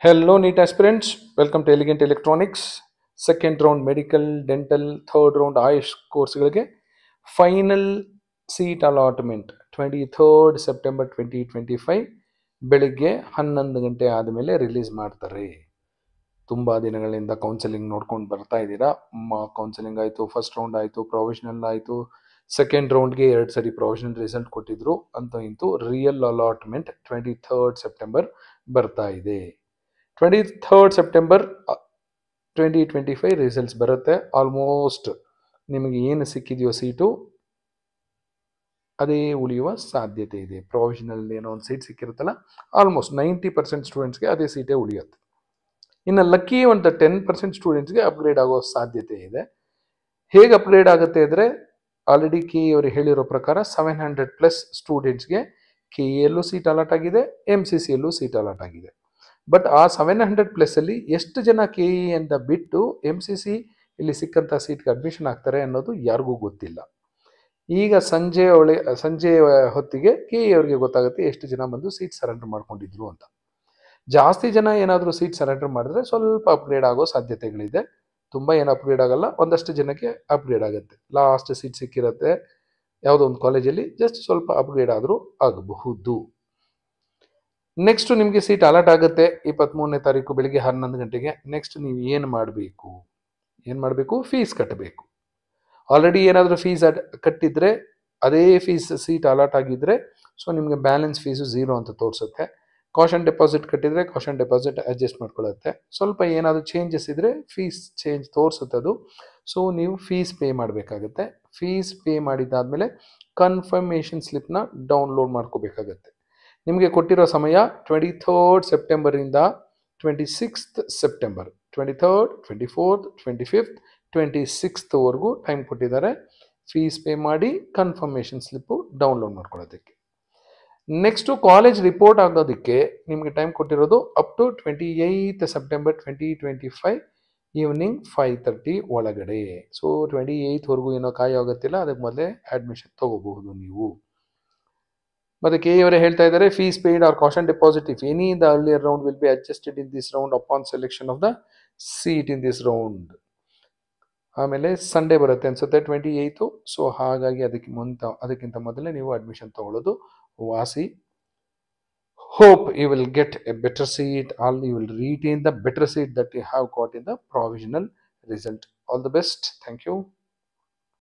Hello, NEET aspirants. Welcome to Elegant Electronics. Second round medical, dental, third round Ayush ಕೋರ್ಸ್ಗಳಿಗೆ final seat allotment 23rd September 2025 ಬೆಳಿಗ್ಗೆ 11 ಗಂಟೆ ಆದಮೇಲೆ release ಮಾಡ್ತಾರೆ. ತುಂಬ ದಿನಗಳಿಂದ ಕೌನ್ಸಿಲಿಂಗ್ ನೋಡ್ಕೊಂಡು ಬರ್ತಾ ಇದ್ದೀರಾ. ಕೌನ್ಸಿಲಿಂಗ್ ಆಯಿತು, ಫಸ್ಟ್ ರೌಂಡ್ ಆಯಿತು, ಪ್ರೊವಿಷನಲ್ ಆಯಿತು, ಸೆಕೆಂಡ್ ರೌಂಡ್ಗೆ 2 ಸರಿ ಪ್ರೊವಿಷನಲ್ ರಿಸಲ್ಟ್ ಕೊಟ್ಟಿದ್ರು. ಅಂತ ಇಂತೂ ರಿಯಲ್ ಅಲಾಟ್ಮೆಂಟ್ 23rd ಸೆಪ್ಟೆಂಬರ್ ಬರ್ತಾ ಇದೆ. 23rd ಸೆಪ್ಟೆಂಬರ್ 2025 ರಿಸಲ್ಟ್ಸ್ ಬರುತ್ತೆ. ಆಲ್ಮೋಸ್ಟ್ ನಿಮಗೆ ಏನು ಸಿಕ್ಕಿದೆಯೋ ಸೀಟು ಅದೇ ಉಳಿಯುವ ಸಾಧ್ಯತೆ ಇದೆ. ಪ್ರೊವಿಷನಲ್ ಏನೋ ಒಂದು ಸೀಟ್ ಸಿಕ್ಕಿರುತ್ತಲ್ಲ, ಆಲ್ಮೋಸ್ಟ್ 90% ಸ್ಟೂಡೆಂಟ್ಸ್ಗೆ ಅದೇ ಸೀಟೇ ಉಳಿಯುತ್ತೆ. ಇನ್ನು ಲಕ್ಕಿ ಒಂದು 10% ಸ್ಟೂಡೆಂಟ್ಸ್ಗೆ ಅಪ್ಗ್ರೇಡ್ ಆಗೋ ಸಾಧ್ಯತೆ ಇದೆ. ಹೇಗೆ ಅಪ್ಗ್ರೇಡ್ ಆಗುತ್ತೆ ಅಂದರೆ, ಆಲ್ರೆಡಿ ಕೆ ಅವರು ಹೇಳಿರೋ ಪ್ರಕಾರ 700+ ಸ್ಟೂಡೆಂಟ್ಸ್ಗೆ ಕೆ ಎಲ್ಲೂ ಸೀಟ್ ಅಲಾಟ್ ಆಗಿದೆ, MCCಯಲ್ಲೂ ಸೀಟ್ ಅಲಾಟ್ ಆಗಿದೆ. ಬಟ್ ಆ 700+ ಅಲ್ಲಿ ಎಷ್ಟು ಜನ ಕೆ ಇ ಅಂತ ಬಿಟ್ಟು MCC ಇಲ್ಲಿ ಸಿಕ್ಕಂಥ ಸೀಟ್ಗೆ ಅಡ್ಮಿಷನ್ ಆಗ್ತಾರೆ ಅನ್ನೋದು ಯಾರಿಗೂ ಗೊತ್ತಿಲ್ಲ. ಈಗ ಸಂಜೆ ಹೊತ್ತಿಗೆ ಕೆ ಇ ಅವರಿಗೆ ಗೊತ್ತಾಗುತ್ತೆ ಎಷ್ಟು ಜನ ಬಂದು ಸೀಟ್ ಸರೆಂಡರ್ ಮಾಡ್ಕೊಂಡಿದ್ರು ಅಂತ. ಜಾಸ್ತಿ ಜನ ಏನಾದರೂ ಸೀಟ್ ಸರೆಂಡರ್ ಮಾಡಿದ್ರೆ ಸ್ವಲ್ಪ ಅಪ್ಗ್ರೇಡ್ ಆಗೋ ಸಾಧ್ಯತೆಗಳಿದೆ. ತುಂಬ ಏನು ಅಪ್ಗ್ರೇಡ್ ಆಗಲ್ಲ, ಒಂದಷ್ಟು ಜನಕ್ಕೆ ಅಪ್ಗ್ರೇಡ್ ಆಗುತ್ತೆ. ಲಾಸ್ಟ್ ಸೀಟ್ ಸಿಕ್ಕಿರುತ್ತೆ ಯಾವುದೋ ಒಂದು ಕಾಲೇಜಲ್ಲಿ, ಜಸ್ಟ್ ಸ್ವಲ್ಪ ಅಪ್ಗ್ರೇಡ್ ಆದರೂ ಆಗಬಹುದು. ನೆಕ್ಸ್ಟ್ ನಿಮಗೆ ಸೀಟ್ ಅಲಾಟ್ ಆಗುತ್ತೆ 23ನೇ ತಾರೀಕು ಬೆಳಿಗ್ಗೆ 11 ಗಂಟೆಗೆ. ನೆಕ್ಸ್ಟ್ ನೀವು ಏನು ಮಾಡಬೇಕು? ಫೀಸ್ ಕಟ್ಟಬೇಕು. ಆಲ್ರೆಡಿ ಏನಾದರೂ ಫೀಸ್ ಕಟ್ಟಿದ್ರೆ, ಅದೇ ಫೀಸ್ ಸೀಟ್ ಅಲಾಟ್ ಆಗಿದ್ರೆ, ಸೊ ನಿಮಗೆ ಬ್ಯಾಲೆನ್ಸ್ ಫೀಸು 0 ಅಂತ ತೋರಿಸುತ್ತೆ. ಕಾಷನ್ ಡೆಪಾಸಿಟ್ ಕಟ್ಟಿದರೆ ಕಾಷನ್ ಡೆಪಾಸಿಟ್ ಅಡ್ಜಸ್ಟ್ ಮಾಡ್ಕೊಳ್ಳುತ್ತೆ. ಸ್ವಲ್ಪ ಏನಾದರೂ ಚೇಂಜಸ್ ಇದ್ದರೆ ಫೀಸ್ ಚೇಂಜ್ ತೋರಿಸುತ್ತೆ ಅದು. ಸೊ ನೀವು ಫೀಸ್ ಪೇ ಮಾಡಬೇಕಾಗತ್ತೆ. ಫೀಸ್ ಪೇ ಮಾಡಿದ್ದಾದಮೇಲೆ ಕನ್ಫರ್ಮೇಷನ್ ಸ್ಲಿಪ್ನ ಡೌನ್ಲೋಡ್ ಮಾಡ್ಕೋಬೇಕಾಗತ್ತೆ. ನಿಮಗೆ ಕೊಟ್ಟಿರೋ ಸಮಯ 23rd ಸೆಪ್ಟೆಂಬರಿಂದ 26th September. 23rd, 24th, 25th, 26thವರೆಗೂ ಟೈಮ್ ಕೊಟ್ಟಿದ್ದಾರೆ. ಫೀಸ್ ಪೇ ಮಾಡಿ ಕನ್ಫರ್ಮೇಷನ್ ಸ್ಲಿಪ್ಪು ಡೌನ್ಲೋಡ್ ಮಾಡ್ಕೊಳ್ಳೋದಕ್ಕೆ. ನೆಕ್ಸ್ಟು ಕಾಲೇಜ್ ರಿಪೋರ್ಟ್ ಆಗೋದಕ್ಕೆ ನಿಮಗೆ ಟೈಮ್ ಕೊಟ್ಟಿರೋದು up to 28th September 2025 evening 5:30 ಒಳಗಡೆ. ಸೊ 28thವರೆಗೂ ಏನೋ ಕಾಯೋಗತ್ತಿಲ್ಲ, ಅದಕ್ಕೆ ಮೊದಲೇ ಅಡ್ಮಿಷನ್ ತೊಗೋಬಹುದು ನೀವು. ಮತ್ತೆ ಕೆ ಅವರೇ ಹೇಳ್ತಾ ಇದ್ದಾರೆ, fees paid or caution deposit if any the earlier round will be adjusted in this round upon selection of the seat in this round. ಆಮೇಲೆ ಸಂಡೇ ಬರುತ್ತೆ ಅನ್ಸುತ್ತೆ 28th. ಸೊ ಹಾಗಾಗಿ ಅದಕ್ಕಿಂತ ಮೊದಲೇ ನೀವು ಅಡ್ಮಿಷನ್ ತಗೊಳ್ಳೋದು ವಾಸಿ. Hope you will get a better seat, all you will retain the better seat that you have got in the provisional result. All the best. Thank you.